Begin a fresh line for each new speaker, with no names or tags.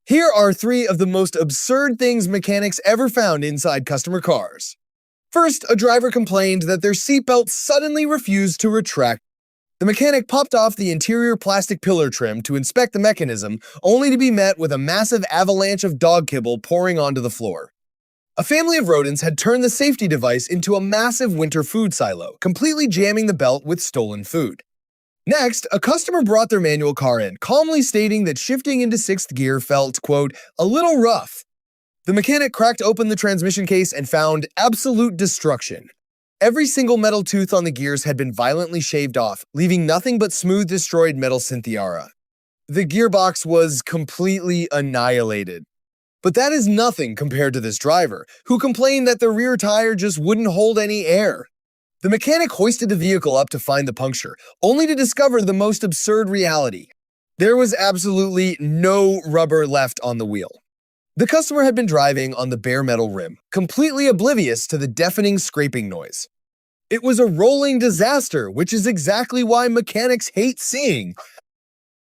Here are 3 of the most absurd things mechanics ever found inside customer cars. First, a driver complained that their seatbelt suddenly refused to retract. The mechanic popped off the interior plastic pillar trim to inspect the mechanism, only to be met with a massive avalanche of dog kibble pouring onto the floor. A family of rodents had turned the safety device into a massive winter food silo, completely jamming the belt with stolen food. Next, a customer brought their manual car in, calmly stating that shifting into 6th gear felt, quote, a little rough. The mechanic cracked open the transmission case and found absolute destruction. Every single metal tooth on the gears had been violently shaved off, leaving nothing but smooth destroyed metal Cynthiara. The gearbox was completely annihilated. But that is nothing compared to this driver, who complained that the rear tire just wouldn't hold any air. The mechanic hoisted the vehicle up to find the puncture, only to discover the most absurd reality. There was absolutely no rubber left on the wheel. The customer had been driving on the bare metal rim, completely oblivious to the deafening scraping noise. It was a rolling disaster, which is exactly why mechanics hate seeing.